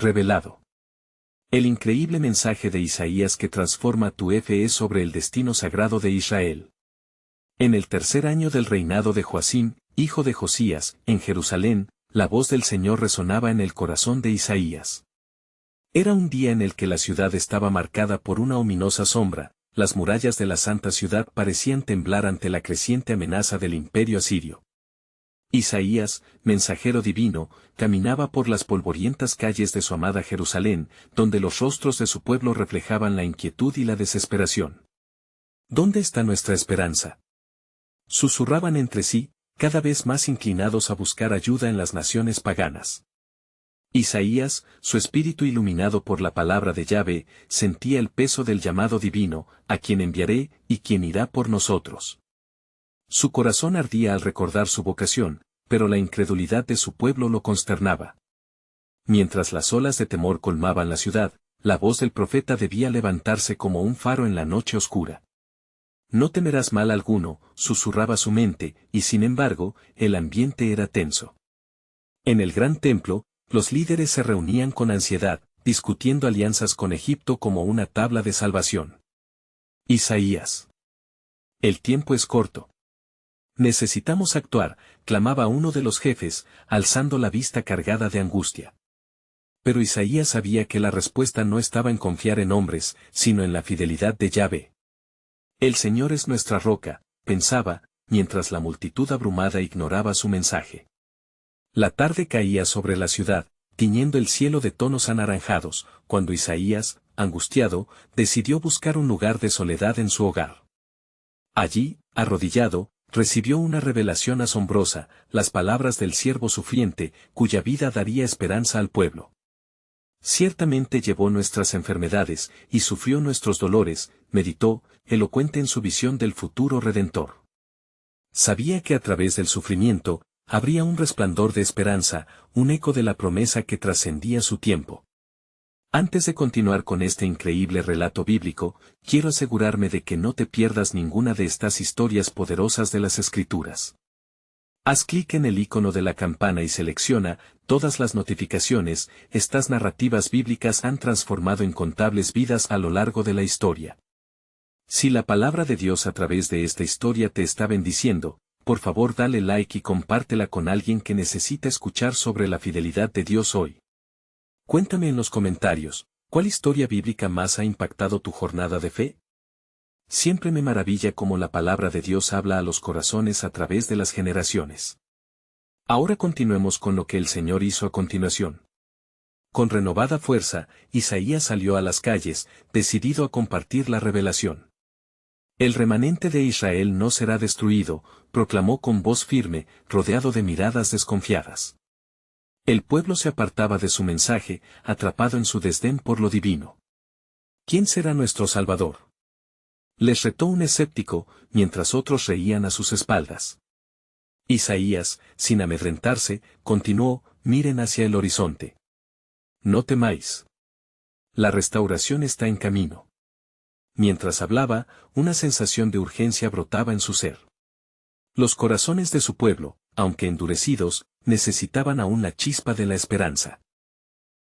revelado. El increíble mensaje de Isaías que transforma tu fe sobre el destino sagrado de Israel. En el tercer año del reinado de Joacim, hijo de Josías, en Jerusalén, la voz del Señor resonaba en el corazón de Isaías. Era un día en el que la ciudad estaba marcada por una ominosa sombra, las murallas de la santa ciudad parecían temblar ante la creciente amenaza del imperio asirio. Isaías, mensajero divino, caminaba por las polvorientas calles de su amada Jerusalén, donde los rostros de su pueblo reflejaban la inquietud y la desesperación. ¿Dónde está nuestra esperanza?, susurraban entre sí, cada vez más inclinados a buscar ayuda en las naciones paganas. Isaías, su espíritu iluminado por la palabra de Yahvé, sentía el peso del llamado divino, a quien enviaré y quien irá por nosotros. Su corazón ardía al recordar su vocación, pero la incredulidad de su pueblo lo consternaba. Mientras las olas de temor colmaban la ciudad, la voz del profeta debía levantarse como un faro en la noche oscura. No temerás mal alguno, susurraba su mente, y sin embargo, el ambiente era tenso. En el gran templo, los líderes se reunían con ansiedad, discutiendo alianzas con Egipto como una tabla de salvación. Isaías. El tiempo es corto. Necesitamos actuar, clamaba uno de los jefes, alzando la vista cargada de angustia. Pero Isaías sabía que la respuesta no estaba en confiar en hombres, sino en la fidelidad de Yahvé. El Señor es nuestra roca, pensaba, mientras la multitud abrumada ignoraba su mensaje. La tarde caía sobre la ciudad, tiñendo el cielo de tonos anaranjados, cuando Isaías, angustiado, decidió buscar un lugar de soledad en su hogar. Allí, arrodillado, recibió una revelación asombrosa, las palabras del siervo sufriente, cuya vida daría esperanza al pueblo. Ciertamente llevó nuestras enfermedades, y sufrió nuestros dolores, meditó, elocuente en su visión del futuro Redentor. Sabía que a través del sufrimiento, habría un resplandor de esperanza, un eco de la promesa que trascendía su tiempo. Antes de continuar con este increíble relato bíblico, quiero asegurarme de que no te pierdas ninguna de estas historias poderosas de las Escrituras. Haz clic en el icono de la campana y selecciona todas las notificaciones. Estas narrativas bíblicas han transformado incontables vidas a lo largo de la historia. Si la palabra de Dios a través de esta historia te está bendiciendo, por favor dale like y compártela con alguien que necesita escuchar sobre la fidelidad de Dios hoy. Cuéntame en los comentarios, ¿cuál historia bíblica más ha impactado tu jornada de fe? Siempre me maravilla cómo la palabra de Dios habla a los corazones a través de las generaciones. Ahora continuemos con lo que el Señor hizo a continuación. Con renovada fuerza, Isaías salió a las calles, decidido a compartir la revelación. El remanente de Israel no será destruido, proclamó con voz firme, rodeado de miradas desconfiadas. El pueblo se apartaba de su mensaje, atrapado en su desdén por lo divino. ¿Quién será nuestro Salvador?, les retó un escéptico, mientras otros reían a sus espaldas. Isaías, sin amedrentarse, continuó, miren hacia el horizonte. No temáis. La restauración está en camino. Mientras hablaba, una sensación de urgencia brotaba en su ser. Los corazones de su pueblo, aunque endurecidos, necesitaban aún la chispa de la esperanza.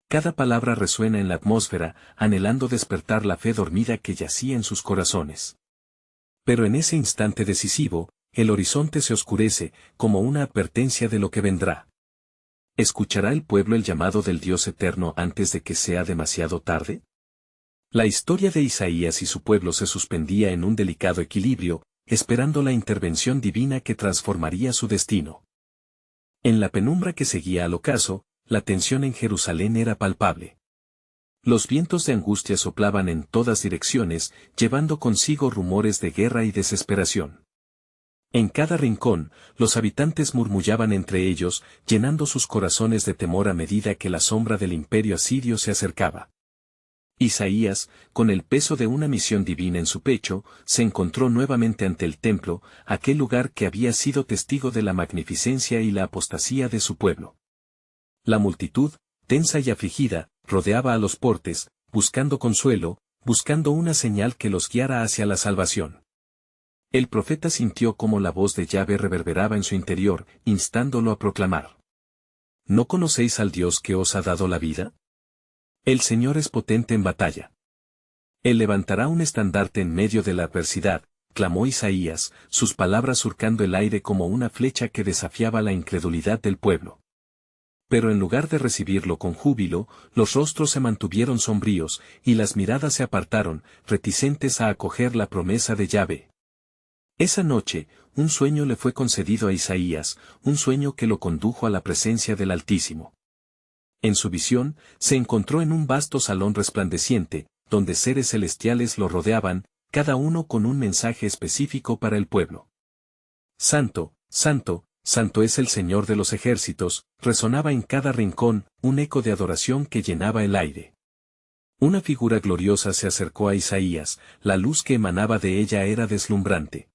Cada palabra resuena en la atmósfera, anhelando despertar la fe dormida que yacía en sus corazones. Pero en ese instante decisivo, el horizonte se oscurece, como una advertencia de lo que vendrá. ¿Escuchará el pueblo el llamado del Dios eterno antes de que sea demasiado tarde? La historia de Isaías y su pueblo se suspendía en un delicado equilibrio, esperando la intervención divina que transformaría su destino. En la penumbra que seguía al ocaso, la tensión en Jerusalén era palpable. Los vientos de angustia soplaban en todas direcciones, llevando consigo rumores de guerra y desesperación. En cada rincón, los habitantes murmullaban entre ellos, llenando sus corazones de temor a medida que la sombra del imperio asirio se acercaba. Isaías, con el peso de una misión divina en su pecho, se encontró nuevamente ante el templo, aquel lugar que había sido testigo de la magnificencia y la apostasía de su pueblo. La multitud, tensa y afligida, rodeaba a los portes, buscando consuelo, buscando una señal que los guiara hacia la salvación. El profeta sintió cómo la voz de Yahvé reverberaba en su interior, instándolo a proclamar: ¿No conocéis al Dios que os ha dado la vida? El Señor es potente en batalla. Él levantará un estandarte en medio de la adversidad, clamó Isaías, sus palabras surcando el aire como una flecha que desafiaba la incredulidad del pueblo. Pero en lugar de recibirlo con júbilo, los rostros se mantuvieron sombríos, y las miradas se apartaron, reticentes a acoger la promesa de Yahvé. Esa noche, un sueño le fue concedido a Isaías, un sueño que lo condujo a la presencia del Altísimo. En su visión, se encontró en un vasto salón resplandeciente, donde seres celestiales lo rodeaban, cada uno con un mensaje específico para el pueblo. Santo, santo, santo es el Señor de los ejércitos, resonaba en cada rincón, un eco de adoración que llenaba el aire. Una figura gloriosa se acercó a Isaías, la luz que emanaba de ella era deslumbrante.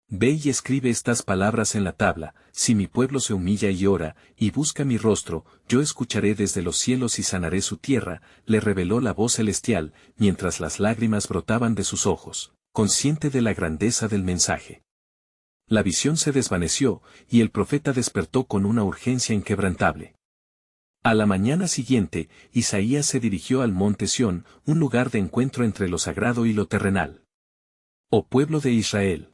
Ve y escribe estas palabras en la tabla: si mi pueblo se humilla y ora, y busca mi rostro, yo escucharé desde los cielos y sanaré su tierra, le reveló la voz celestial, mientras las lágrimas brotaban de sus ojos, consciente de la grandeza del mensaje. La visión se desvaneció, y el profeta despertó con una urgencia inquebrantable. A la mañana siguiente, Isaías se dirigió al monte Sión, un lugar de encuentro entre lo sagrado y lo terrenal. Oh pueblo de Israel.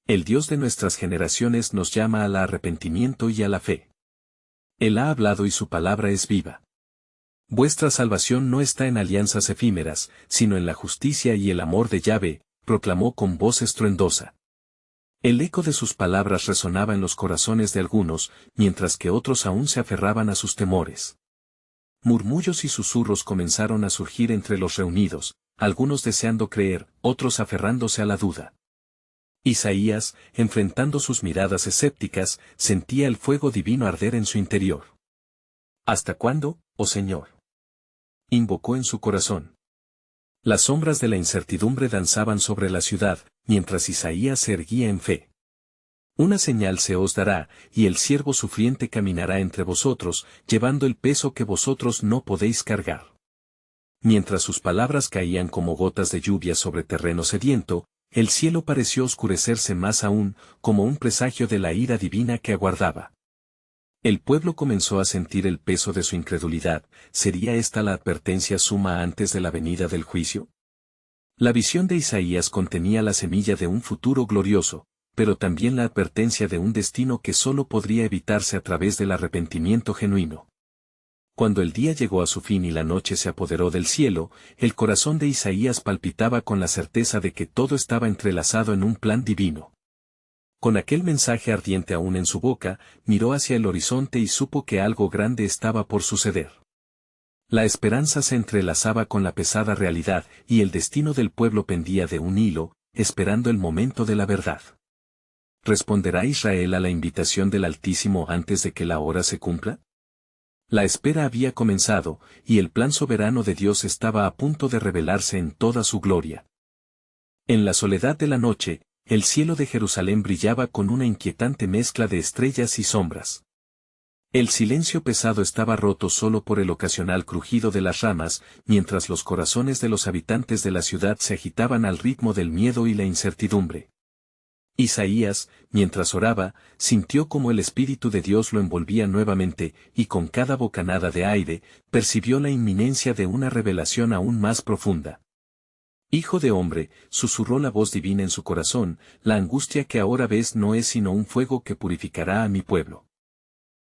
El Dios de nuestras generaciones nos llama al arrepentimiento y a la fe. Él ha hablado y su palabra es viva. Vuestra salvación no está en alianzas efímeras, sino en la justicia y el amor de Yahvé, proclamó con voz estruendosa. El eco de sus palabras resonaba en los corazones de algunos, mientras que otros aún se aferraban a sus temores. Murmullos y susurros comenzaron a surgir entre los reunidos, algunos deseando creer, otros aferrándose a la duda. Isaías, enfrentando sus miradas escépticas, sentía el fuego divino arder en su interior. ¿Hasta cuándo, oh Señor?, invocó en su corazón. Las sombras de la incertidumbre danzaban sobre la ciudad, mientras Isaías se erguía en fe. Una señal se os dará, y el siervo sufriente caminará entre vosotros, llevando el peso que vosotros no podéis cargar. Mientras sus palabras caían como gotas de lluvia sobre terreno sediento, el cielo pareció oscurecerse más aún, como un presagio de la ira divina que aguardaba. El pueblo comenzó a sentir el peso de su incredulidad. ¿Sería esta la advertencia suma antes de la venida del juicio? La visión de Isaías contenía la semilla de un futuro glorioso, pero también la advertencia de un destino que solo podría evitarse a través del arrepentimiento genuino. Cuando el día llegó a su fin y la noche se apoderó del cielo, el corazón de Isaías palpitaba con la certeza de que todo estaba entrelazado en un plan divino. Con aquel mensaje ardiente aún en su boca, miró hacia el horizonte y supo que algo grande estaba por suceder. La esperanza se entrelazaba con la pesada realidad, y el destino del pueblo pendía de un hilo, esperando el momento de la verdad. ¿Responderá Israel a la invitación del Altísimo antes de que la hora se cumpla? La espera había comenzado, y el plan soberano de Dios estaba a punto de revelarse en toda su gloria. En la soledad de la noche, el cielo de Jerusalén brillaba con una inquietante mezcla de estrellas y sombras. El silencio pesado estaba roto solo por el ocasional crujido de las ramas, mientras los corazones de los habitantes de la ciudad se agitaban al ritmo del miedo y la incertidumbre. Isaías, mientras oraba, sintió como el Espíritu de Dios lo envolvía nuevamente, y con cada bocanada de aire, percibió la inminencia de una revelación aún más profunda. Hijo de hombre, susurró la voz divina en su corazón, la angustia que ahora ves no es sino un fuego que purificará a mi pueblo.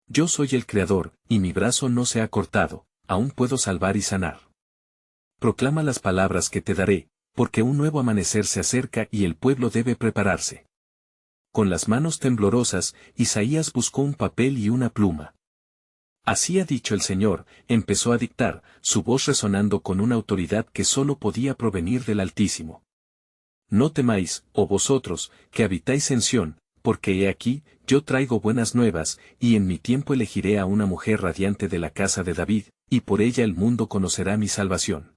Yo soy el Creador, y mi brazo no se ha cortado, aún puedo salvar y sanar. Proclama las palabras que te daré, porque un nuevo amanecer se acerca y el pueblo debe prepararse. Con las manos temblorosas, Isaías buscó un papel y una pluma. Así ha dicho el Señor, empezó a dictar, su voz resonando con una autoridad que solo podía provenir del Altísimo. No temáis, oh vosotros, que habitáis en Sión, porque he aquí, yo traigo buenas nuevas, y en mi tiempo elegiré a una mujer radiante de la casa de David, y por ella el mundo conocerá mi salvación.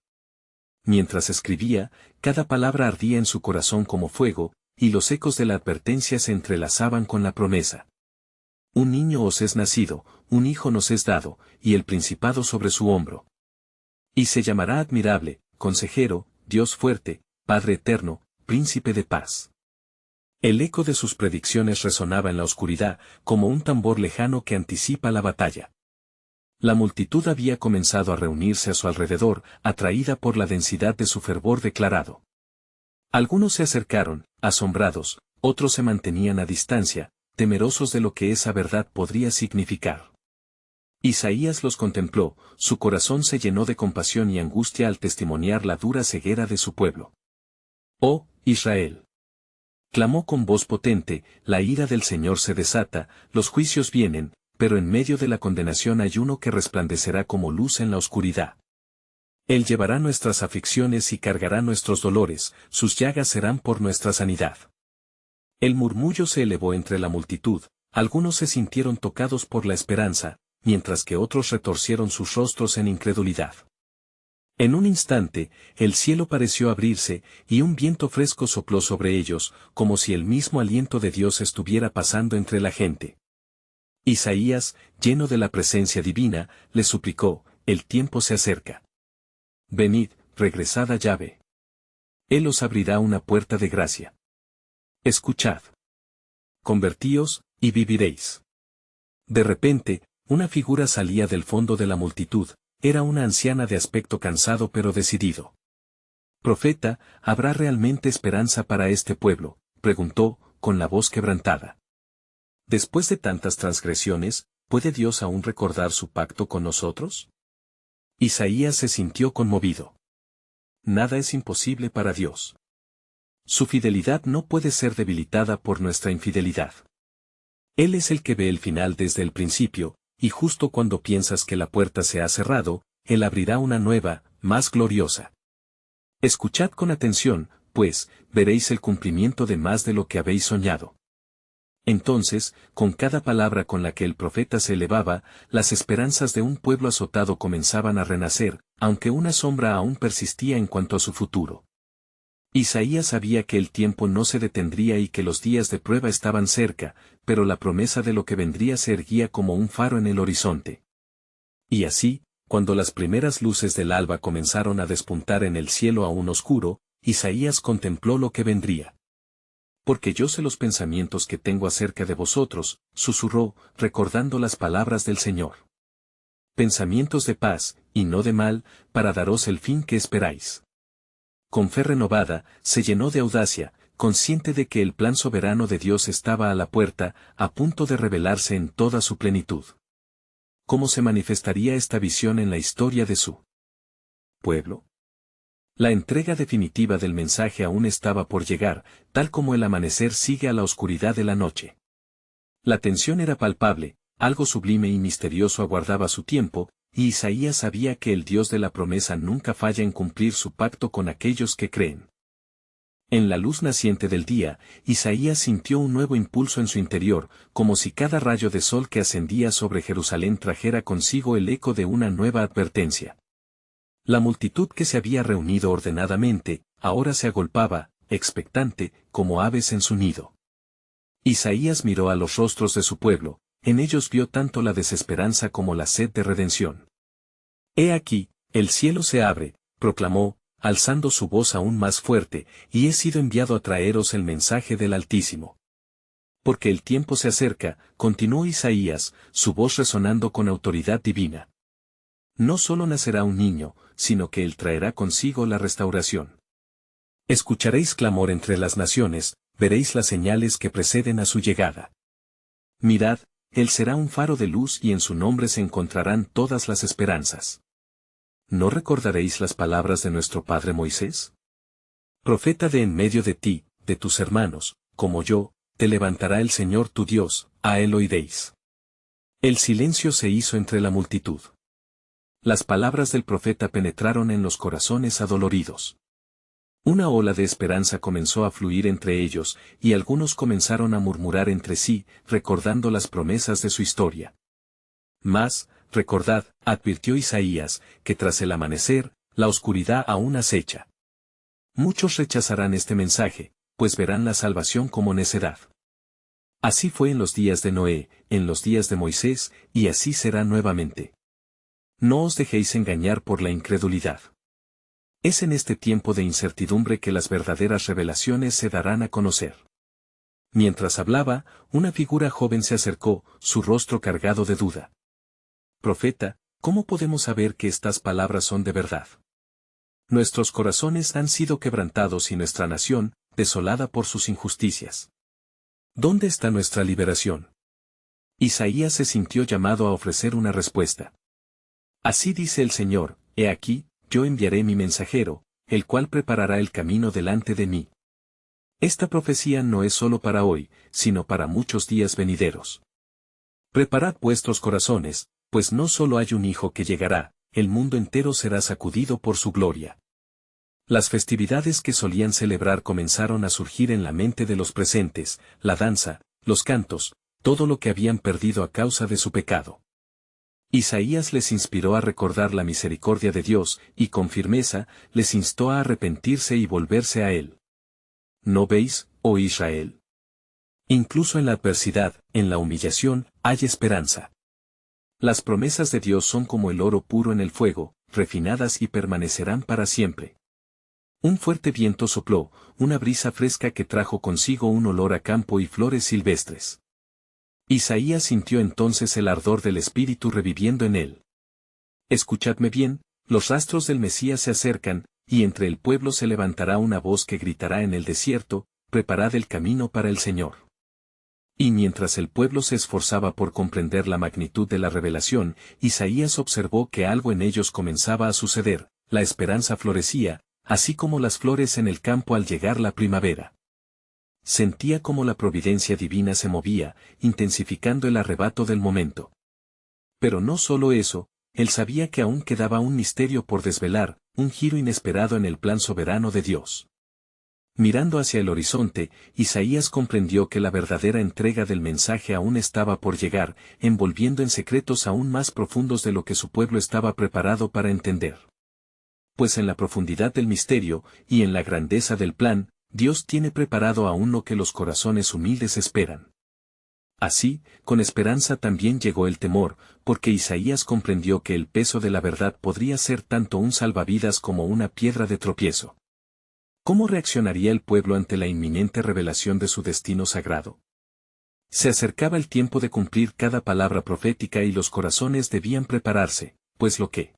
Mientras escribía, cada palabra ardía en su corazón como fuego, y los ecos de la advertencia se entrelazaban con la promesa. Un niño os es nacido, un hijo nos es dado, y el principado sobre su hombro. Y se llamará admirable, consejero, Dios fuerte, Padre eterno, príncipe de paz. El eco de sus predicciones resonaba en la oscuridad, como un tambor lejano que anticipa la batalla. La multitud había comenzado a reunirse a su alrededor, atraída por la densidad de su fervor declarado. Algunos se acercaron, asombrados, otros se mantenían a distancia, temerosos de lo que esa verdad podría significar. Isaías los contempló, su corazón se llenó de compasión y angustia al testimoniar la dura ceguera de su pueblo. «Oh, Israel», clamó con voz potente, la ira del Señor se desata, los juicios vienen, pero en medio de la condenación hay uno que resplandecerá como luz en la oscuridad. Él llevará nuestras aflicciones y cargará nuestros dolores, sus llagas serán por nuestra sanidad. El murmullo se elevó entre la multitud, algunos se sintieron tocados por la esperanza, mientras que otros retorcieron sus rostros en incredulidad. En un instante, el cielo pareció abrirse, y un viento fresco sopló sobre ellos, como si el mismo aliento de Dios estuviera pasando entre la gente. Isaías, lleno de la presencia divina, les suplicó: «El tiempo se acerca. Venid, regresad a Yahvé. Él os abrirá una puerta de gracia. Escuchad. Convertíos, y viviréis». De repente, una figura salía del fondo de la multitud, era una anciana de aspecto cansado pero decidido. «Profeta, ¿habrá realmente esperanza para este pueblo?», preguntó, con la voz quebrantada. «Después de tantas transgresiones, ¿puede Dios aún recordar su pacto con nosotros?». Isaías se sintió conmovido. Nada es imposible para Dios. Su fidelidad no puede ser debilitada por nuestra infidelidad. Él es el que ve el final desde el principio, y justo cuando piensas que la puerta se ha cerrado, Él abrirá una nueva, más gloriosa. Escuchad con atención, pues, veréis el cumplimiento de más de lo que habéis soñado. Entonces, con cada palabra con la que el profeta se elevaba, las esperanzas de un pueblo azotado comenzaban a renacer, aunque una sombra aún persistía en cuanto a su futuro. Isaías sabía que el tiempo no se detendría y que los días de prueba estaban cerca, pero la promesa de lo que vendría se erguía como un faro en el horizonte. Y así, cuando las primeras luces del alba comenzaron a despuntar en el cielo aún oscuro, Isaías contempló lo que vendría. «Porque yo sé los pensamientos que tengo acerca de vosotros», susurró, recordando las palabras del Señor. «Pensamientos de paz, y no de mal, para daros el fin que esperáis». Con fe renovada, se llenó de audacia, consciente de que el plan soberano de Dios estaba a la puerta, a punto de revelarse en toda su plenitud. ¿Cómo se manifestaría esta visión en la historia de su pueblo? La entrega definitiva del mensaje aún estaba por llegar, tal como el amanecer sigue a la oscuridad de la noche. La tensión era palpable, algo sublime y misterioso aguardaba su tiempo, y Isaías sabía que el Dios de la promesa nunca falla en cumplir su pacto con aquellos que creen. En la luz naciente del día, Isaías sintió un nuevo impulso en su interior, como si cada rayo de sol que ascendía sobre Jerusalén trajera consigo el eco de una nueva advertencia. La multitud que se había reunido ordenadamente, ahora se agolpaba, expectante, como aves en su nido. Isaías miró a los rostros de su pueblo, en ellos vio tanto la desesperanza como la sed de redención. «He aquí, el cielo se abre», proclamó, alzando su voz aún más fuerte, «y he sido enviado a traeros el mensaje del Altísimo. Porque el tiempo se acerca», continuó Isaías, su voz resonando con autoridad divina. «No solo nacerá un niño, sino que él traerá consigo la restauración. Escucharéis clamor entre las naciones, veréis las señales que preceden a su llegada. Mirad, él será un faro de luz y en su nombre se encontrarán todas las esperanzas. ¿No recordaréis las palabras de nuestro padre Moisés? Profeta de en medio de ti, de tus hermanos, como yo, te levantará el Señor tu Dios, a él oiréis». El silencio se hizo entre la multitud. Las palabras del profeta penetraron en los corazones adoloridos. Una ola de esperanza comenzó a fluir entre ellos, y algunos comenzaron a murmurar entre sí, recordando las promesas de su historia. «Mas, recordad», advirtió Isaías, «que tras el amanecer, la oscuridad aún acecha. Muchos rechazarán este mensaje, pues verán la salvación como necedad. Así fue en los días de Noé, en los días de Moisés, y así será nuevamente. No os dejéis engañar por la incredulidad. Es en este tiempo de incertidumbre que las verdaderas revelaciones se darán a conocer». Mientras hablaba, una figura joven se acercó, su rostro cargado de duda. «Profeta, ¿Cómo podemos saber que estas palabras son de verdad? Nuestros corazones han sido quebrantados y nuestra nación, desolada por sus injusticias. ¿Dónde está nuestra liberación? Isaías se sintió llamado a ofrecer una respuesta. Así dice el Señor, he aquí, yo enviaré mi mensajero, el cual preparará el camino delante de mí. Esta profecía no es solo para hoy, sino para muchos días venideros. Preparad vuestros corazones, pues no solo hay un hijo que llegará, el mundo entero será sacudido por su gloria. Las festividades que solían celebrar comenzaron a surgir en la mente de los presentes, la danza, los cantos, todo lo que habían perdido a causa de su pecado. Isaías les inspiró a recordar la misericordia de Dios, y con firmeza, les instó a arrepentirse y volverse a Él. ¿No veis, oh Israel? Incluso en la adversidad, en la humillación, hay esperanza. Las promesas de Dios son como el oro puro en el fuego, refinadas y permanecerán para siempre. Un fuerte viento sopló, una brisa fresca que trajo consigo un olor a campo y flores silvestres. Isaías sintió entonces el ardor del Espíritu reviviendo en él. Escuchadme bien, los rastros del Mesías se acercan, y entre el pueblo se levantará una voz que gritará en el desierto, preparad el camino para el Señor. Y mientras el pueblo se esforzaba por comprender la magnitud de la revelación, Isaías observó que algo en ellos comenzaba a suceder, la esperanza florecía, así como las flores en el campo al llegar la primavera. Sentía como la providencia divina se movía, intensificando el arrebato del momento. Pero no solo eso, él sabía que aún quedaba un misterio por desvelar, un giro inesperado en el plan soberano de Dios. Mirando hacia el horizonte, Isaías comprendió que la verdadera entrega del mensaje aún estaba por llegar, envolviendo en secretos aún más profundos de lo que su pueblo estaba preparado para entender. Pues en la profundidad del misterio, y en la grandeza del plan, Dios tiene preparado aún lo que los corazones humildes esperan. Así, con esperanza también llegó el temor, porque Isaías comprendió que el peso de la verdad podría ser tanto un salvavidas como una piedra de tropiezo. ¿Cómo reaccionaría el pueblo ante la inminente revelación de su destino sagrado? Se acercaba el tiempo de cumplir cada palabra profética y los corazones debían prepararse, pues lo que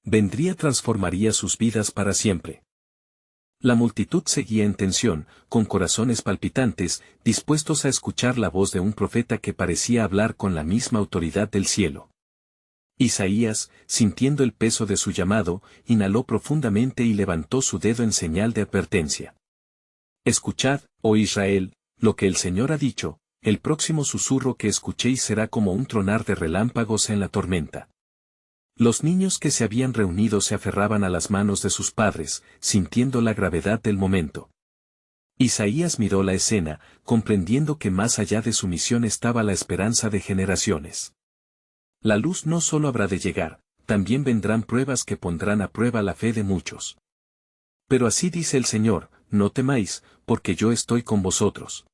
vendría transformaría sus vidas para siempre. La multitud seguía en tensión, con corazones palpitantes, dispuestos a escuchar la voz de un profeta que parecía hablar con la misma autoridad del cielo. Isaías, sintiendo el peso de su llamado, inhaló profundamente y levantó su dedo en señal de advertencia. Escuchad, oh Israel, lo que el Señor ha dicho, el próximo susurro que escuchéis será como un tronar de relámpagos en la tormenta. Los niños que se habían reunido se aferraban a las manos de sus padres, sintiendo la gravedad del momento. Isaías miró la escena, comprendiendo que más allá de su misión estaba la esperanza de generaciones. La luz no solo habrá de llegar, también vendrán pruebas que pondrán a prueba la fe de muchos. Pero así dice el Señor, no temáis, porque yo estoy con vosotros.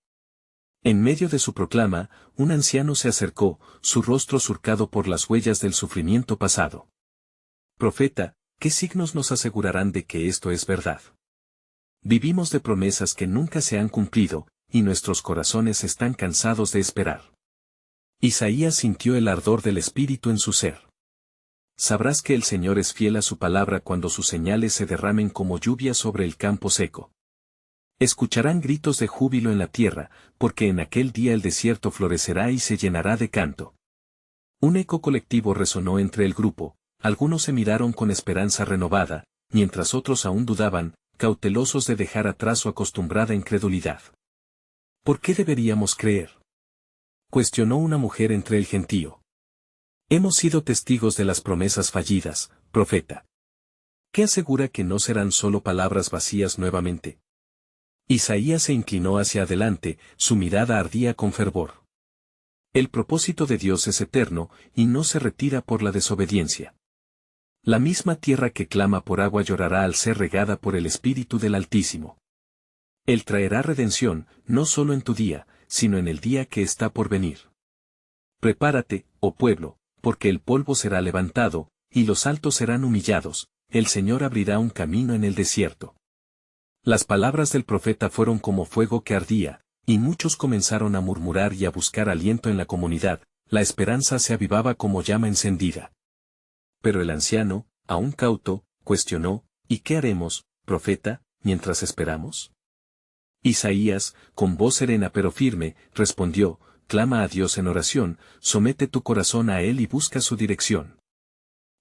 En medio de su proclama, un anciano se acercó, su rostro surcado por las huellas del sufrimiento pasado. Profeta, ¿qué signos nos asegurarán de que esto es verdad? Vivimos de promesas que nunca se han cumplido, y nuestros corazones están cansados de esperar. Isaías sintió el ardor del Espíritu en su ser. Sabrás que el Señor es fiel a su palabra cuando sus señales se derramen como lluvia sobre el campo seco. Escucharán gritos de júbilo en la tierra, porque en aquel día el desierto florecerá y se llenará de canto. Un eco colectivo resonó entre el grupo, algunos se miraron con esperanza renovada, mientras otros aún dudaban, cautelosos de dejar atrás su acostumbrada incredulidad. ¿Por qué deberíamos creer?, cuestionó una mujer entre el gentío. Hemos sido testigos de las promesas fallidas, profeta. ¿Qué asegura que no serán solo palabras vacías nuevamente? Isaías se inclinó hacia adelante, su mirada ardía con fervor. El propósito de Dios es eterno, y no se retira por la desobediencia. La misma tierra que clama por agua llorará al ser regada por el Espíritu del Altísimo. Él traerá redención, no solo en tu día, sino en el día que está por venir. Prepárate, oh pueblo, porque el polvo será levantado, y los altos serán humillados, el Señor abrirá un camino en el desierto. Las palabras del profeta fueron como fuego que ardía, y muchos comenzaron a murmurar y a buscar aliento en la comunidad, la esperanza se avivaba como llama encendida. Pero el anciano, aún cauto, cuestionó, ¿y qué haremos, profeta, mientras esperamos? Isaías, con voz serena pero firme, respondió, clama a Dios en oración, somete tu corazón a Él y busca su dirección.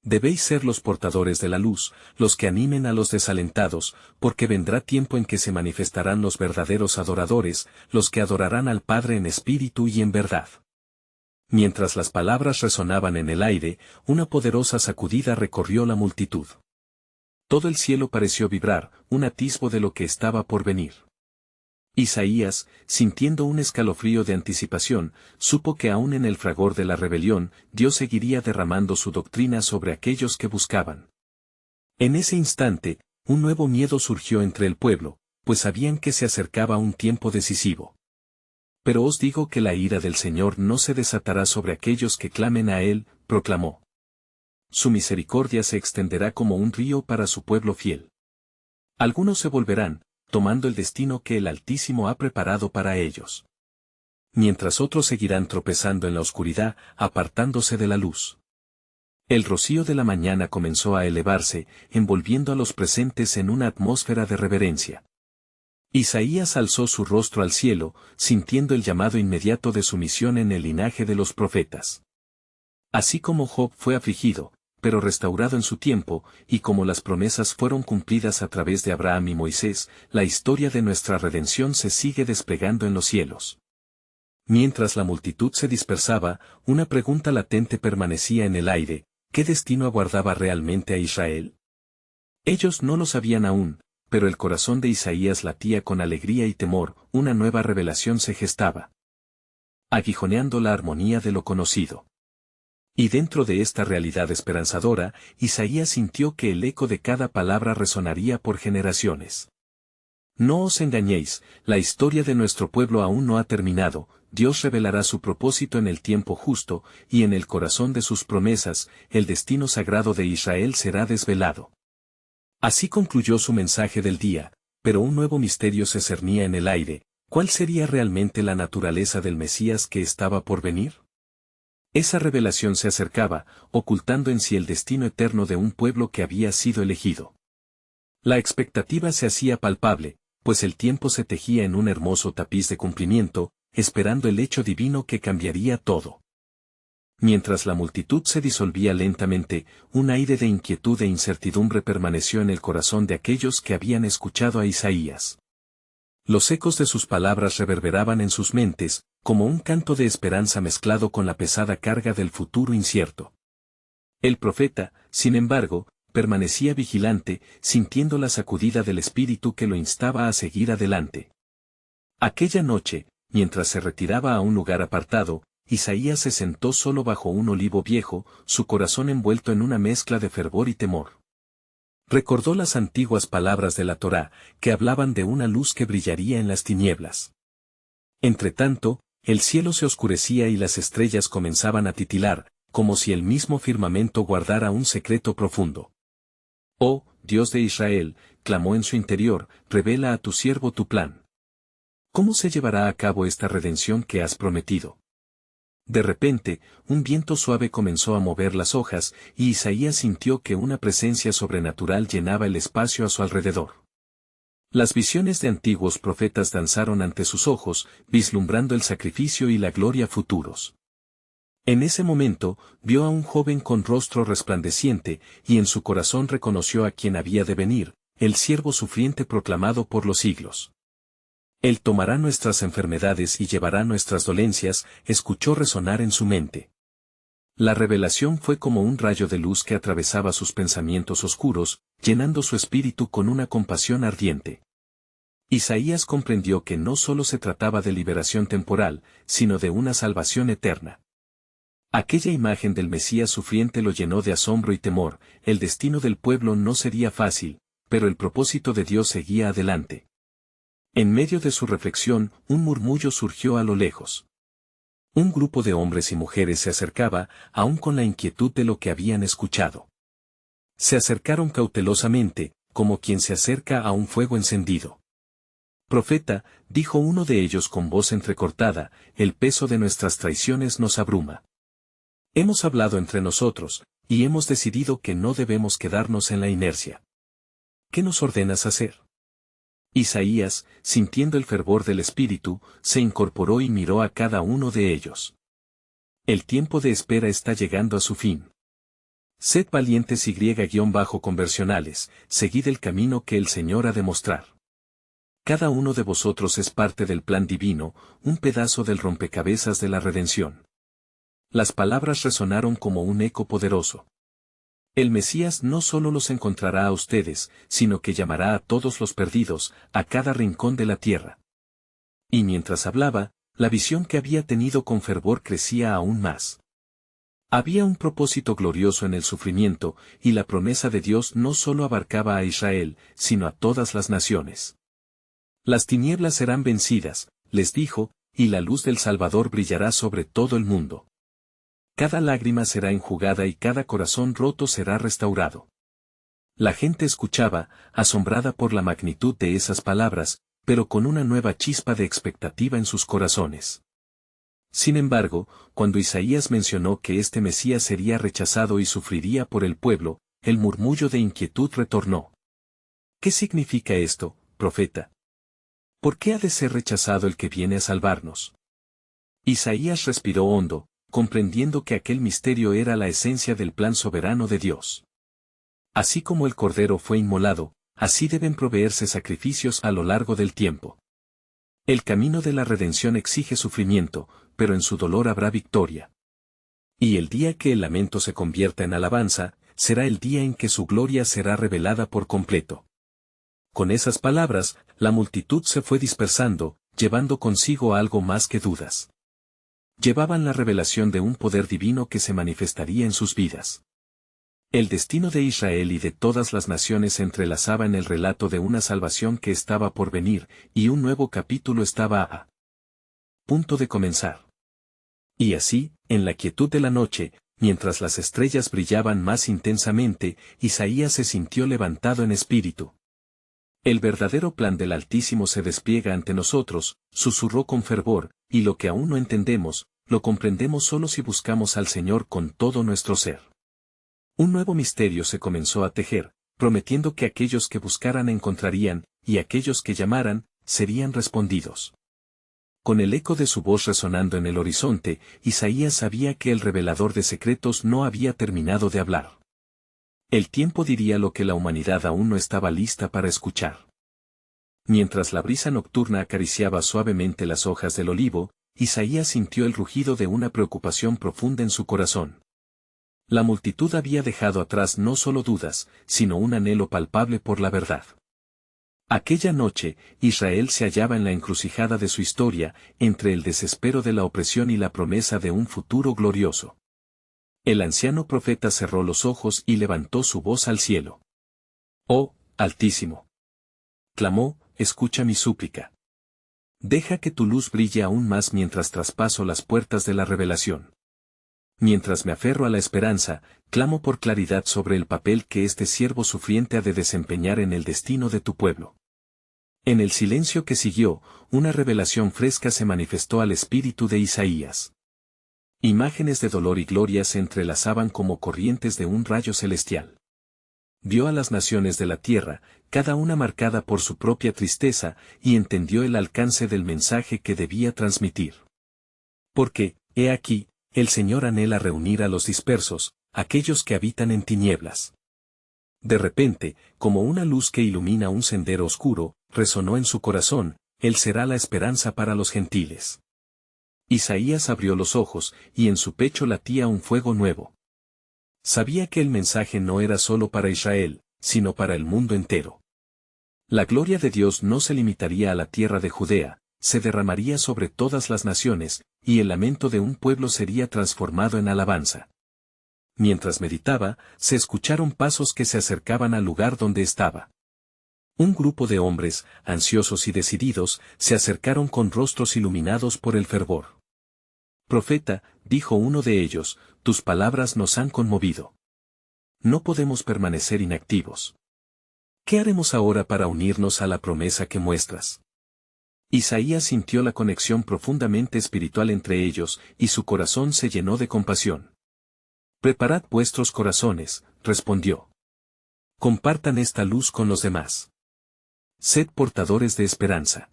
Debéis ser los portadores de la luz, los que animen a los desalentados, porque vendrá tiempo en que se manifestarán los verdaderos adoradores, los que adorarán al Padre en espíritu y en verdad. Mientras las palabras resonaban en el aire, una poderosa sacudida recorrió la multitud. Todo el cielo pareció vibrar, un atisbo de lo que estaba por venir. Isaías, sintiendo un escalofrío de anticipación, supo que aún en el fragor de la rebelión, Dios seguiría derramando su doctrina sobre aquellos que buscaban. En ese instante, un nuevo miedo surgió entre el pueblo, pues sabían que se acercaba un tiempo decisivo. Pero os digo que la ira del Señor no se desatará sobre aquellos que clamen a Él, proclamó. Su misericordia se extenderá como un río para su pueblo fiel. Algunos se volverán, tomando el destino que el Altísimo ha preparado para ellos. Mientras otros seguirán tropezando en la oscuridad, apartándose de la luz. El rocío de la mañana comenzó a elevarse, envolviendo a los presentes en una atmósfera de reverencia. Isaías alzó su rostro al cielo, sintiendo el llamado inmediato de su misión en el linaje de los profetas. Así como Job fue afligido, pero restaurado en su tiempo, y como las promesas fueron cumplidas a través de Abraham y Moisés, la historia de nuestra redención se sigue desplegando en los cielos. Mientras la multitud se dispersaba, una pregunta latente permanecía en el aire: ¿qué destino aguardaba realmente a Israel? Ellos no lo sabían aún, pero el corazón de Isaías latía con alegría y temor, una nueva revelación se gestaba, aguijoneando la armonía de lo conocido. Y dentro de esta realidad esperanzadora, Isaías sintió que el eco de cada palabra resonaría por generaciones. No os engañéis, la historia de nuestro pueblo aún no ha terminado, Dios revelará su propósito en el tiempo justo, y en el corazón de sus promesas, el destino sagrado de Israel será desvelado. Así concluyó su mensaje del día, pero un nuevo misterio se cernía en el aire: ¿cuál sería realmente la naturaleza del Mesías que estaba por venir? Esa revelación se acercaba, ocultando en sí el destino eterno de un pueblo que había sido elegido. La expectativa se hacía palpable, pues el tiempo se tejía en un hermoso tapiz de cumplimiento, esperando el hecho divino que cambiaría todo. Mientras la multitud se disolvía lentamente, un aire de inquietud e incertidumbre permaneció en el corazón de aquellos que habían escuchado a Isaías. Los ecos de sus palabras reverberaban en sus mentes, como un canto de esperanza mezclado con la pesada carga del futuro incierto. El profeta, sin embargo, permanecía vigilante, sintiendo la sacudida del espíritu que lo instaba a seguir adelante. Aquella noche, mientras se retiraba a un lugar apartado, Isaías se sentó solo bajo un olivo viejo, su corazón envuelto en una mezcla de fervor y temor. Recordó las antiguas palabras de la Torá, que hablaban de una luz que brillaría en las tinieblas. Entretanto, el cielo se oscurecía y las estrellas comenzaban a titilar, como si el mismo firmamento guardara un secreto profundo. Oh, Dios de Israel, clamó en su interior, revela a tu siervo tu plan. ¿Cómo se llevará a cabo esta redención que has prometido? De repente, un viento suave comenzó a mover las hojas, y Isaías sintió que una presencia sobrenatural llenaba el espacio a su alrededor. Las visiones de antiguos profetas danzaron ante sus ojos, vislumbrando el sacrificio y la gloria futuros. En ese momento, vio a un joven con rostro resplandeciente, y en su corazón reconoció a quien había de venir, el siervo sufriente proclamado por los siglos. Él tomará nuestras enfermedades y llevará nuestras dolencias, escuchó resonar en su mente. La revelación fue como un rayo de luz que atravesaba sus pensamientos oscuros, llenando su espíritu con una compasión ardiente. Isaías comprendió que no solo se trataba de liberación temporal, sino de una salvación eterna. Aquella imagen del Mesías sufriente lo llenó de asombro y temor. El destino del pueblo no sería fácil, pero el propósito de Dios seguía adelante. En medio de su reflexión, un murmullo surgió a lo lejos. Un grupo de hombres y mujeres se acercaba, aún con la inquietud de lo que habían escuchado. Se acercaron cautelosamente, como quien se acerca a un fuego encendido. Profeta, dijo uno de ellos con voz entrecortada, el peso de nuestras traiciones nos abruma. Hemos hablado entre nosotros, y hemos decidido que no debemos quedarnos en la inercia. ¿Qué nos ordenas hacer? Isaías, sintiendo el fervor del Espíritu, se incorporó y miró a cada uno de ellos. El tiempo de espera está llegando a su fin. Sed valientes y-conversionales, seguid el camino que el Señor ha de mostrar. Cada uno de vosotros es parte del plan divino, un pedazo del rompecabezas de la redención. Las palabras resonaron como un eco poderoso. El Mesías no solo los encontrará a ustedes, sino que llamará a todos los perdidos, a cada rincón de la tierra. Y mientras hablaba, la visión que había tenido con fervor crecía aún más. Había un propósito glorioso en el sufrimiento, y la promesa de Dios no solo abarcaba a Israel, sino a todas las naciones. Las tinieblas serán vencidas, les dijo, y la luz del Salvador brillará sobre todo el mundo. Cada lágrima será enjugada y cada corazón roto será restaurado. La gente escuchaba, asombrada por la magnitud de esas palabras, pero con una nueva chispa de expectativa en sus corazones. Sin embargo, cuando Isaías mencionó que este Mesías sería rechazado y sufriría por el pueblo, el murmullo de inquietud retornó. ¿Qué significa esto, profeta? ¿Por qué ha de ser rechazado el que viene a salvarnos? Isaías respiró hondo, comprendiendo que aquel misterio era la esencia del plan soberano de Dios. Así como el cordero fue inmolado, así deben proveerse sacrificios a lo largo del tiempo. El camino de la redención exige sufrimiento, pero en su dolor habrá victoria. Y el día que el lamento se convierta en alabanza, será el día en que su gloria será revelada por completo. Con esas palabras, la multitud se fue dispersando, llevando consigo algo más que dudas. Llevaban la revelación de un poder divino que se manifestaría en sus vidas. El destino de Israel y de todas las naciones se entrelazaba en el relato de una salvación que estaba por venir, y un nuevo capítulo estaba a punto de comenzar. Y así, en la quietud de la noche, mientras las estrellas brillaban más intensamente, Isaías se sintió levantado en espíritu. El verdadero plan del Altísimo se despliega ante nosotros, susurró con fervor, y lo que aún no entendemos, lo comprendemos solo si buscamos al Señor con todo nuestro ser. Un nuevo misterio se comenzó a tejer, prometiendo que aquellos que buscaran encontrarían, y aquellos que llamaran, serían respondidos. Con el eco de su voz resonando en el horizonte, Isaías sabía que el revelador de secretos no había terminado de hablar. El tiempo diría lo que la humanidad aún no estaba lista para escuchar. Mientras la brisa nocturna acariciaba suavemente las hojas del olivo, Isaías sintió el rugido de una preocupación profunda en su corazón. La multitud había dejado atrás no solo dudas, sino un anhelo palpable por la verdad. Aquella noche, Israel se hallaba en la encrucijada de su historia, entre el desespero de la opresión y la promesa de un futuro glorioso. El anciano profeta cerró los ojos y levantó su voz al cielo. «Oh, Altísimo», clamó, «escucha mi súplica. Deja que tu luz brille aún más mientras traspaso las puertas de la revelación. Mientras me aferro a la esperanza, clamo por claridad sobre el papel que este siervo sufriente ha de desempeñar en el destino de tu pueblo». En el silencio que siguió, una revelación fresca se manifestó al espíritu de Isaías. Imágenes de dolor y gloria se entrelazaban como corrientes de un rayo celestial. Vio a las naciones de la tierra, cada una marcada por su propia tristeza, y entendió el alcance del mensaje que debía transmitir. Porque, he aquí, el Señor anhela reunir a los dispersos, aquellos que habitan en tinieblas. De repente, como una luz que ilumina un sendero oscuro, resonó en su corazón, Él será la esperanza para los gentiles. Isaías abrió los ojos, y en su pecho latía un fuego nuevo. Sabía que el mensaje no era solo para Israel, sino para el mundo entero. La gloria de Dios no se limitaría a la tierra de Judea, se derramaría sobre todas las naciones, y el lamento de un pueblo sería transformado en alabanza. Mientras meditaba, se escucharon pasos que se acercaban al lugar donde estaba. Un grupo de hombres, ansiosos y decididos, se acercaron con rostros iluminados por el fervor. «Profeta», dijo uno de ellos, «tus palabras nos han conmovido. No podemos permanecer inactivos. ¿Qué haremos ahora para unirnos a la promesa que muestras?» Isaías sintió la conexión profundamente espiritual entre ellos, y su corazón se llenó de compasión. Preparad vuestros corazones, respondió. Compartan esta luz con los demás. Sed portadores de esperanza.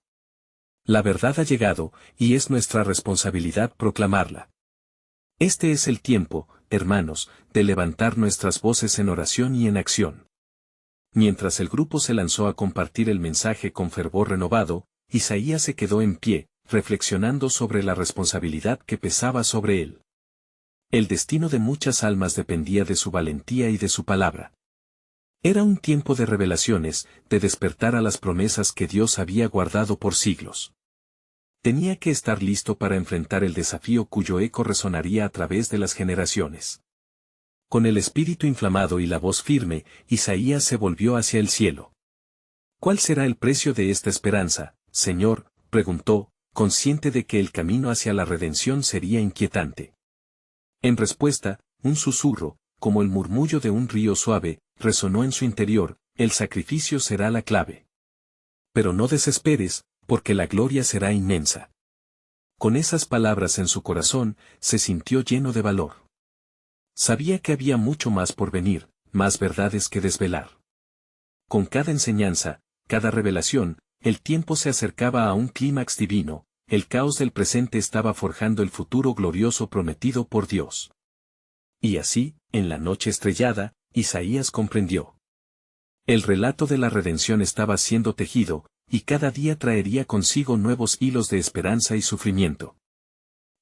La verdad ha llegado, y es nuestra responsabilidad proclamarla. Este es el tiempo, hermanos, de levantar nuestras voces en oración y en acción. Mientras el grupo se lanzó a compartir el mensaje con fervor renovado, Isaías se quedó en pie, reflexionando sobre la responsabilidad que pesaba sobre él. El destino de muchas almas dependía de su valentía y de su palabra. Era un tiempo de revelaciones, de despertar a las promesas que Dios había guardado por siglos. Tenía que estar listo para enfrentar el desafío cuyo eco resonaría a través de las generaciones. Con el espíritu inflamado y la voz firme, Isaías se volvió hacia el cielo. ¿Cuál será el precio de esta esperanza, Señor?, preguntó, consciente de que el camino hacia la redención sería inquietante. En respuesta, un susurro, como el murmullo de un río suave, resonó en su interior: el sacrificio será la clave. Pero no desesperes, porque la gloria será inmensa. Con esas palabras en su corazón, se sintió lleno de valor. Sabía que había mucho más por venir, más verdades que desvelar. Con cada enseñanza, cada revelación, el tiempo se acercaba a un clímax divino, el caos del presente estaba forjando el futuro glorioso prometido por Dios. Y así, en la noche estrellada, Isaías comprendió. El relato de la redención estaba siendo tejido, y cada día traería consigo nuevos hilos de esperanza y sufrimiento.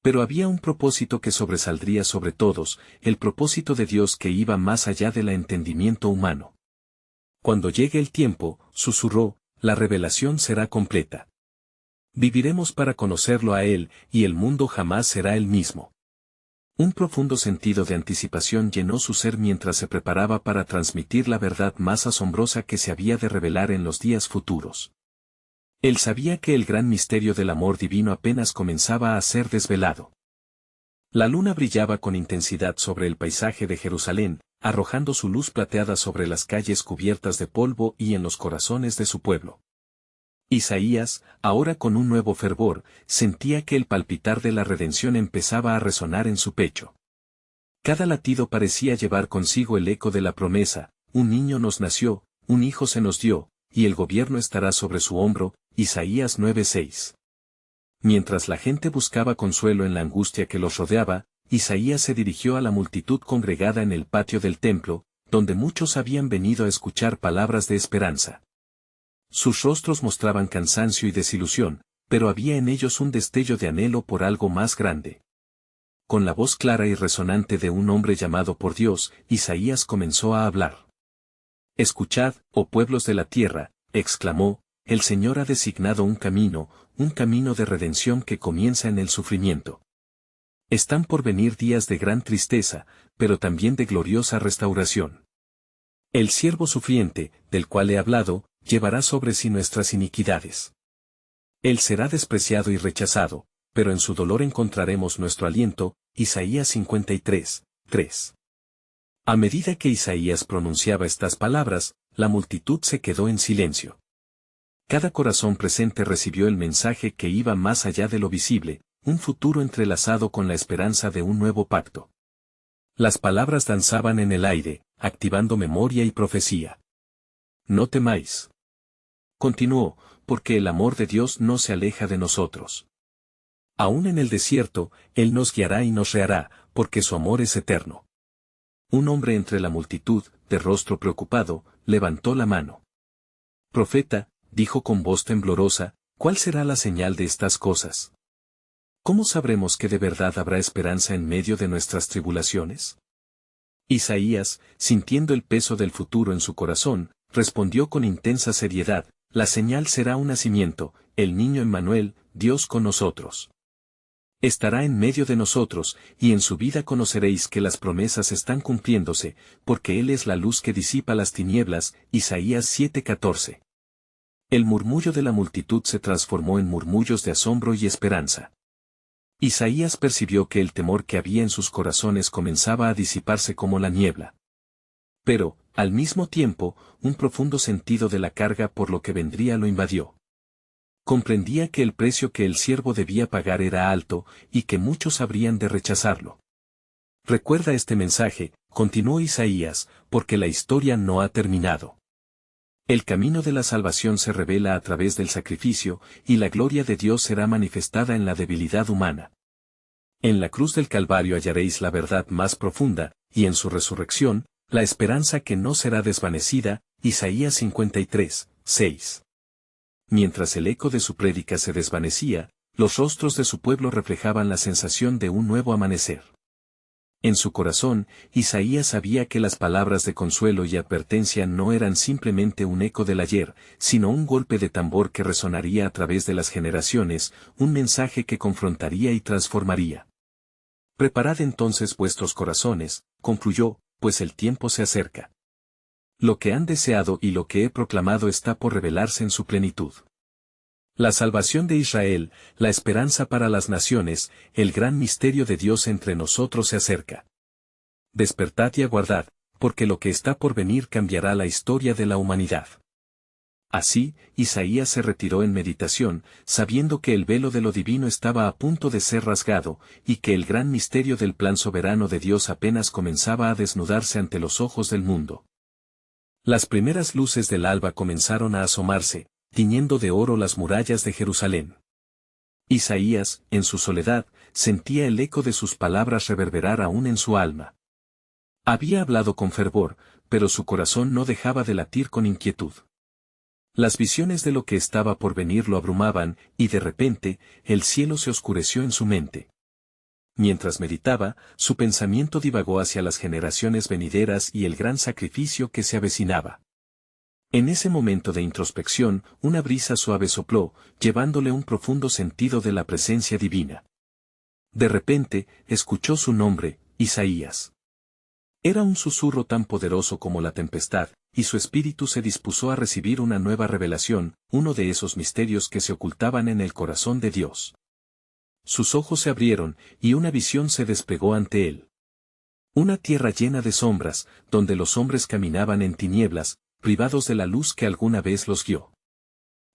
Pero había un propósito que sobresaldría sobre todos, el propósito de Dios que iba más allá del entendimiento humano. Cuando llegue el tiempo, susurró, la revelación será completa. Viviremos para conocerlo a Él, y el mundo jamás será el mismo. Un profundo sentido de anticipación llenó su ser mientras se preparaba para transmitir la verdad más asombrosa que se había de revelar en los días futuros. Él sabía que el gran misterio del amor divino apenas comenzaba a ser desvelado. La luna brillaba con intensidad sobre el paisaje de Jerusalén, arrojando su luz plateada sobre las calles cubiertas de polvo y en los corazones de su pueblo. Isaías, ahora con un nuevo fervor, sentía que el palpitar de la redención empezaba a resonar en su pecho. Cada latido parecía llevar consigo el eco de la promesa: un niño nos nació, un hijo se nos dio, y el gobierno estará sobre su hombro. Isaías 9:6. Mientras la gente buscaba consuelo en la angustia que los rodeaba, Isaías se dirigió a la multitud congregada en el patio del templo, donde muchos habían venido a escuchar palabras de esperanza. Sus rostros mostraban cansancio y desilusión, pero había en ellos un destello de anhelo por algo más grande. Con la voz clara y resonante de un hombre llamado por Dios, Isaías comenzó a hablar. «Escuchad, oh pueblos de la tierra», exclamó, «el Señor ha designado un camino de redención que comienza en el sufrimiento. Están por venir días de gran tristeza, pero también de gloriosa restauración. El siervo sufriente, del cual he hablado, llevará sobre sí nuestras iniquidades. Él será despreciado y rechazado, pero en su dolor encontraremos nuestro aliento». Isaías 53:3. A medida que Isaías pronunciaba estas palabras, la multitud se quedó en silencio. Cada corazón presente recibió el mensaje que iba más allá de lo visible, un futuro entrelazado con la esperanza de un nuevo pacto. Las palabras danzaban en el aire, activando memoria y profecía. «No temáis», continuó, «porque el amor de Dios no se aleja de nosotros. Aún en el desierto, Él nos guiará y nos reará, porque su amor es eterno». Un hombre entre la multitud, de rostro preocupado, levantó la mano. «Profeta», dijo con voz temblorosa, «¿cuál será la señal de estas cosas? ¿Cómo sabremos que de verdad habrá esperanza en medio de nuestras tribulaciones?» Isaías, sintiendo el peso del futuro en su corazón, respondió con intensa seriedad: «La señal será un nacimiento, el niño Emmanuel, Dios con nosotros. Estará en medio de nosotros, y en su vida conoceréis que las promesas están cumpliéndose, porque Él es la luz que disipa las tinieblas». Isaías 7:14. El murmullo de la multitud se transformó en murmullos de asombro y esperanza. Isaías percibió que el temor que había en sus corazones comenzaba a disiparse como la niebla. Pero, al mismo tiempo, un profundo sentido de la carga por lo que vendría lo invadió. Comprendía que el precio que el siervo debía pagar era alto, y que muchos habrían de rechazarlo. Recuerda este mensaje, continuó Isaías, porque la historia no ha terminado. El camino de la salvación se revela a través del sacrificio, y la gloria de Dios será manifestada en la debilidad humana. En la cruz del Calvario hallaréis la verdad más profunda, y en su resurrección, la esperanza que no será desvanecida, Isaías 53, 6. Mientras el eco de su prédica se desvanecía, los rostros de su pueblo reflejaban la sensación de un nuevo amanecer. En su corazón, Isaías sabía que las palabras de consuelo y advertencia no eran simplemente un eco del ayer, sino un golpe de tambor que resonaría a través de las generaciones, un mensaje que confrontaría y transformaría. Preparad entonces vuestros corazones, concluyó, pues el tiempo se acerca. Lo que han deseado y lo que he proclamado está por revelarse en su plenitud. La salvación de Israel, la esperanza para las naciones, el gran misterio de Dios entre nosotros se acerca. Despertad y aguardad, porque lo que está por venir cambiará la historia de la humanidad. Así, Isaías se retiró en meditación, sabiendo que el velo de lo divino estaba a punto de ser rasgado, y que el gran misterio del plan soberano de Dios apenas comenzaba a desnudarse ante los ojos del mundo. Las primeras luces del alba comenzaron a asomarse, tiñendo de oro las murallas de Jerusalén. Isaías, en su soledad, sentía el eco de sus palabras reverberar aún en su alma. Había hablado con fervor, pero su corazón no dejaba de latir con inquietud. Las visiones de lo que estaba por venir lo abrumaban, y de repente, el cielo se oscureció en su mente. Mientras meditaba, su pensamiento divagó hacia las generaciones venideras y el gran sacrificio que se avecinaba. En ese momento de introspección, una brisa suave sopló, llevándole un profundo sentido de la presencia divina. De repente, escuchó su nombre, Isaías. Era un susurro tan poderoso como la tempestad, y su espíritu se dispuso a recibir una nueva revelación, uno de esos misterios que se ocultaban en el corazón de Dios. Sus ojos se abrieron, y una visión se desplegó ante él. Una tierra llena de sombras, donde los hombres caminaban en tinieblas, privados de la luz que alguna vez los guió.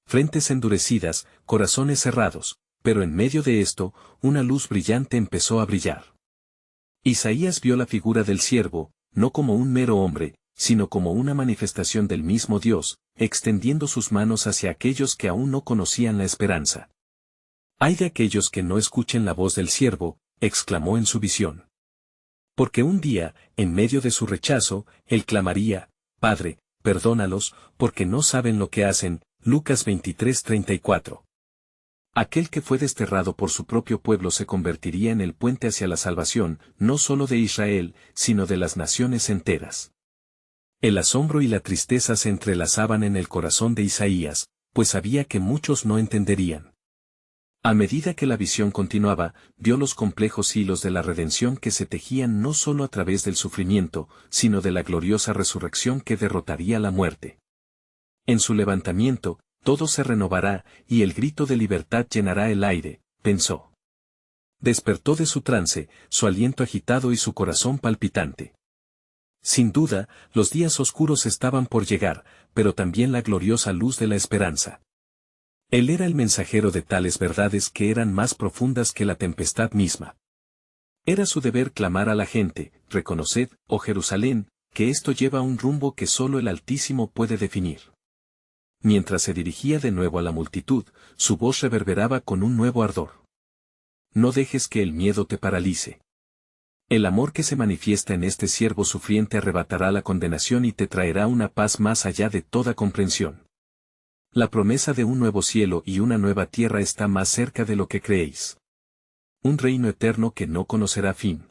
Frentes endurecidas, corazones cerrados, pero en medio de esto, una luz brillante empezó a brillar. Isaías vio la figura del siervo, no como un mero hombre, sino como una manifestación del mismo Dios, extendiendo sus manos hacia aquellos que aún no conocían la esperanza. «Ay de aquellos que no escuchen la voz del siervo», exclamó en su visión. Porque un día, en medio de su rechazo, él clamaría, «Padre, perdónalos, porque no saben lo que hacen», Lucas 23:34. Aquel que fue desterrado por su propio pueblo se convertiría en el puente hacia la salvación, no solo de Israel, sino de las naciones enteras. El asombro y la tristeza se entrelazaban en el corazón de Isaías, pues sabía que muchos no entenderían. A medida que la visión continuaba, vio los complejos hilos de la redención que se tejían no solo a través del sufrimiento, sino de la gloriosa resurrección que derrotaría la muerte. En su levantamiento, todo se renovará, y el grito de libertad llenará el aire, pensó. Despertó de su trance, su aliento agitado y su corazón palpitante. Sin duda, los días oscuros estaban por llegar, pero también la gloriosa luz de la esperanza. Él era el mensajero de tales verdades que eran más profundas que la tempestad misma. Era su deber clamar a la gente, reconoced, oh Jerusalén, que esto lleva un rumbo que solo el Altísimo puede definir. Mientras se dirigía de nuevo a la multitud, su voz reverberaba con un nuevo ardor. No dejes que el miedo te paralice. El amor que se manifiesta en este siervo sufriente arrebatará la condenación y te traerá una paz más allá de toda comprensión. La promesa de un nuevo cielo y una nueva tierra está más cerca de lo que creéis. Un reino eterno que no conocerá fin.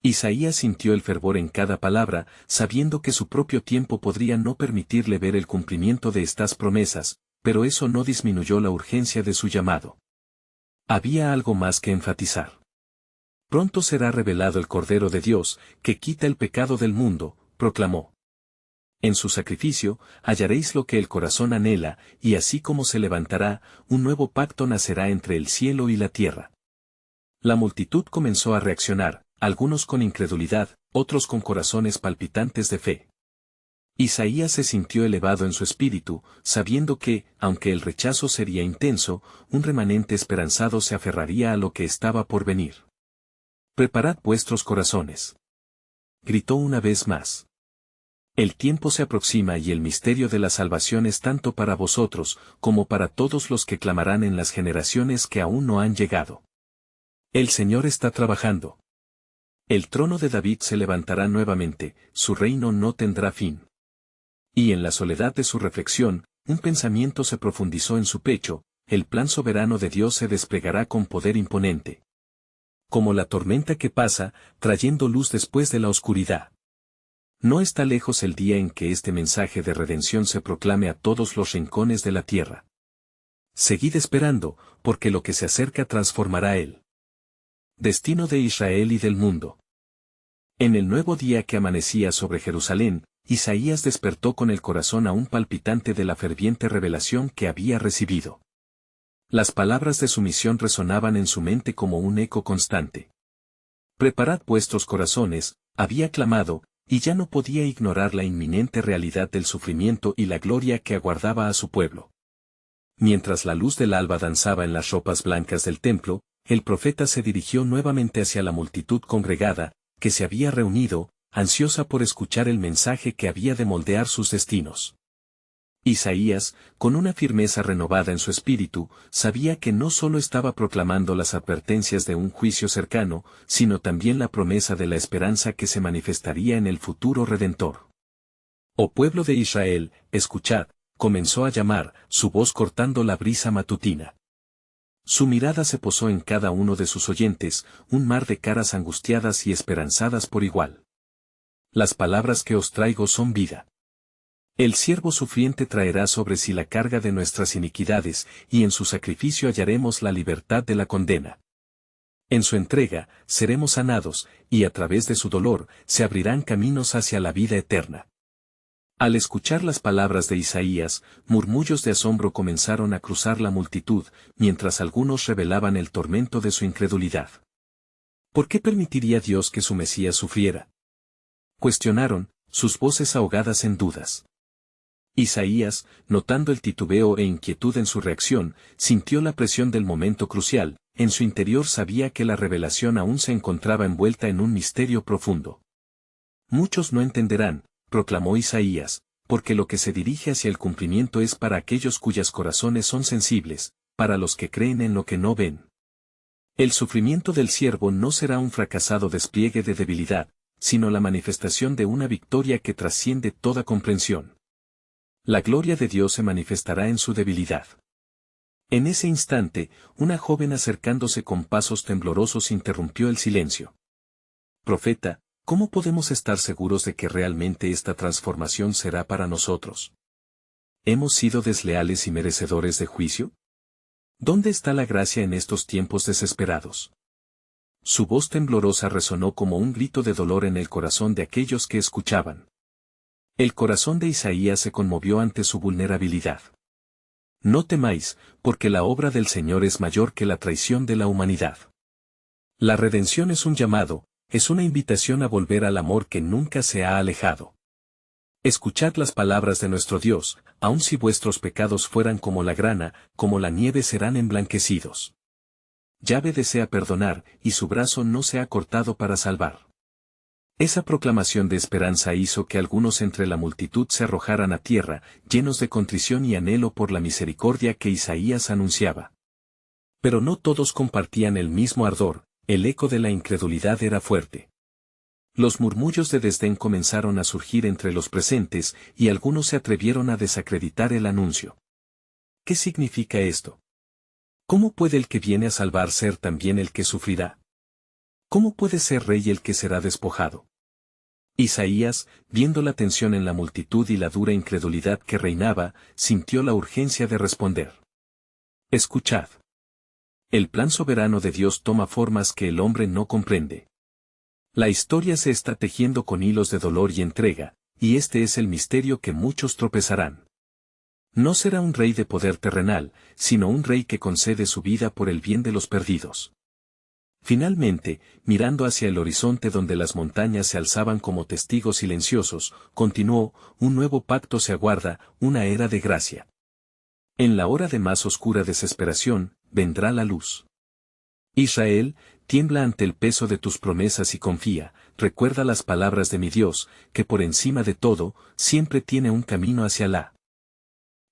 Isaías sintió el fervor en cada palabra, sabiendo que su propio tiempo podría no permitirle ver el cumplimiento de estas promesas, pero eso no disminuyó la urgencia de su llamado. Había algo más que enfatizar. Pronto será revelado el Cordero de Dios, que quita el pecado del mundo, proclamó. En su sacrificio, hallaréis lo que el corazón anhela, y así como se levantará, un nuevo pacto nacerá entre el cielo y la tierra. La multitud comenzó a reaccionar, algunos con incredulidad, otros con corazones palpitantes de fe. Isaías se sintió elevado en su espíritu, sabiendo que, aunque el rechazo sería intenso, un remanente esperanzado se aferraría a lo que estaba por venir. Preparad vuestros corazones. Gritó una vez más. El tiempo se aproxima y el misterio de la salvación es tanto para vosotros, como para todos los que clamarán en las generaciones que aún no han llegado. El Señor está trabajando. El trono de David se levantará nuevamente, su reino no tendrá fin. Y en la soledad de su reflexión, un pensamiento se profundizó en su pecho, el plan soberano de Dios se desplegará con poder imponente. Como la tormenta que pasa, trayendo luz después de la oscuridad. No está lejos el día en que este mensaje de redención se proclame a todos los rincones de la tierra. Seguid esperando, porque lo que se acerca transformará el destino de Israel y del mundo. En el nuevo día que amanecía sobre Jerusalén, Isaías despertó con el corazón aún palpitante de la ferviente revelación que había recibido. Las palabras de su misión resonaban en su mente como un eco constante. Preparad vuestros corazones, había clamado, y ya no podía ignorar la inminente realidad del sufrimiento y la gloria que aguardaba a su pueblo. Mientras la luz del alba danzaba en las ropas blancas del templo, el profeta se dirigió nuevamente hacia la multitud congregada, que se había reunido, ansiosa por escuchar el mensaje que había de moldear sus destinos. Isaías, con una firmeza renovada en su espíritu, sabía que no solo estaba proclamando las advertencias de un juicio cercano, sino también la promesa de la esperanza que se manifestaría en el futuro Redentor. «Oh pueblo de Israel, escuchad», comenzó a llamar, su voz cortando la brisa matutina. Su mirada se posó en cada uno de sus oyentes, un mar de caras angustiadas y esperanzadas por igual. Las palabras que os traigo son vida. El siervo sufriente traerá sobre sí la carga de nuestras iniquidades, y en su sacrificio hallaremos la libertad de la condena. En su entrega, seremos sanados, y a través de su dolor, se abrirán caminos hacia la vida eterna. Al escuchar las palabras de Isaías, murmullos de asombro comenzaron a cruzar la multitud, mientras algunos revelaban el tormento de su incredulidad. ¿Por qué permitiría Dios que su Mesías sufriera? Cuestionaron, sus voces ahogadas en dudas. Isaías, notando el titubeo e inquietud en su reacción, sintió la presión del momento crucial, en su interior sabía que la revelación aún se encontraba envuelta en un misterio profundo. Muchos no entenderán, proclamó Isaías, porque lo que se dirige hacia el cumplimiento es para aquellos cuyos corazones son sensibles, para los que creen en lo que no ven. El sufrimiento del siervo no será un fracasado despliegue de debilidad, sino la manifestación de una victoria que trasciende toda comprensión. La gloria de Dios se manifestará en su debilidad. En ese instante, una joven acercándose con pasos temblorosos interrumpió el silencio. Profeta, ¿cómo podemos estar seguros de que realmente esta transformación será para nosotros? ¿Hemos sido desleales y merecedores de juicio? ¿Dónde está la gracia en estos tiempos desesperados? Su voz temblorosa resonó como un grito de dolor en el corazón de aquellos que escuchaban. El corazón de Isaías se conmovió ante su vulnerabilidad. No temáis, porque la obra del Señor es mayor que la traición de la humanidad. La redención es un llamado, es una invitación a volver al amor que nunca se ha alejado. Escuchad las palabras de nuestro Dios, aun si vuestros pecados fueran como la grana, como la nieve serán emblanquecidos. Yahvé desea perdonar, y su brazo no se ha cortado para salvar. Esa proclamación de esperanza hizo que algunos entre la multitud se arrojaran a tierra, llenos de contrición y anhelo por la misericordia que Isaías anunciaba. Pero no todos compartían el mismo ardor, el eco de la incredulidad era fuerte. Los murmullos de desdén comenzaron a surgir entre los presentes, y algunos se atrevieron a desacreditar el anuncio. ¿Qué significa esto? ¿Cómo puede el que viene a salvar ser también el que sufrirá? ¿Cómo puede ser rey el que será despojado? Isaías, viendo la tensión en la multitud y la dura incredulidad que reinaba, sintió la urgencia de responder. Escuchad. El plan soberano de Dios toma formas que el hombre no comprende. La historia se está tejiendo con hilos de dolor y entrega, y este es el misterio que muchos tropezarán. No será un rey de poder terrenal, sino un rey que concede su vida por el bien de los perdidos. Finalmente, mirando hacia el horizonte donde las montañas se alzaban como testigos silenciosos, continuó, un nuevo pacto se aguarda, una era de gracia. En la hora de más oscura desesperación, vendrá la luz. Israel, tiembla ante el peso de tus promesas y confía, recuerda las palabras de mi Dios, que por encima de todo, siempre tiene un camino hacia la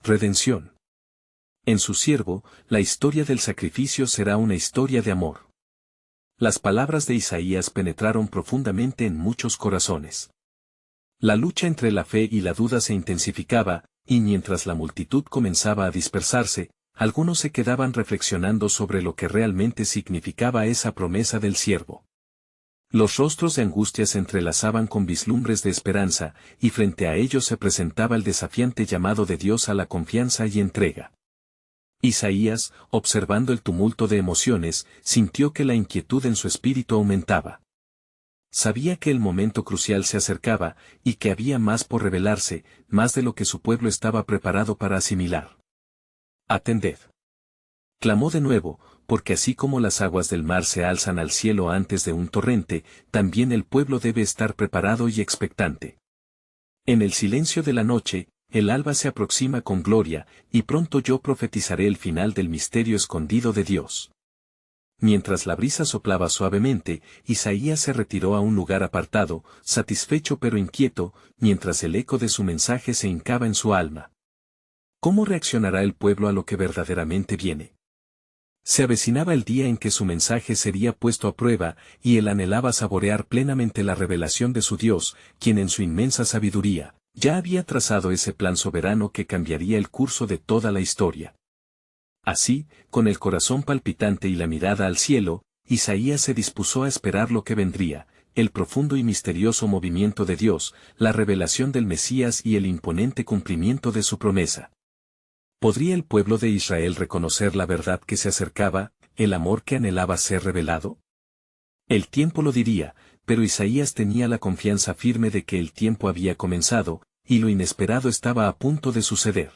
redención. En su siervo, la historia del sacrificio será una historia de amor. Las palabras de Isaías penetraron profundamente en muchos corazones. La lucha entre la fe y la duda se intensificaba, y mientras la multitud comenzaba a dispersarse, algunos se quedaban reflexionando sobre lo que realmente significaba esa promesa del siervo. Los rostros de angustia se entrelazaban con vislumbres de esperanza, y frente a ellos se presentaba el desafiante llamado de Dios a la confianza y entrega. Isaías, observando el tumulto de emociones, sintió que la inquietud en su espíritu aumentaba. Sabía que el momento crucial se acercaba, y que había más por revelarse, más de lo que su pueblo estaba preparado para asimilar. «Atended», clamó de nuevo, porque así como las aguas del mar se alzan al cielo antes de un torrente, también el pueblo debe estar preparado y expectante. En el silencio de la noche, el alba se aproxima con gloria, y pronto yo profetizaré el final del misterio escondido de Dios. Mientras la brisa soplaba suavemente, Isaías se retiró a un lugar apartado, satisfecho pero inquieto, mientras el eco de su mensaje se hincaba en su alma. ¿Cómo reaccionará el pueblo a lo que verdaderamente viene? Se avecinaba el día en que su mensaje sería puesto a prueba, y él anhelaba saborear plenamente la revelación de su Dios, quien en su inmensa sabiduría, ya había trazado ese plan soberano que cambiaría el curso de toda la historia. Así, con el corazón palpitante y la mirada al cielo, Isaías se dispuso a esperar lo que vendría, el profundo y misterioso movimiento de Dios, la revelación del Mesías y el imponente cumplimiento de su promesa. ¿Podría el pueblo de Israel reconocer la verdad que se acercaba, el amor que anhelaba ser revelado? El tiempo lo diría, pero Isaías tenía la confianza firme de que el tiempo había comenzado, y lo inesperado estaba a punto de suceder.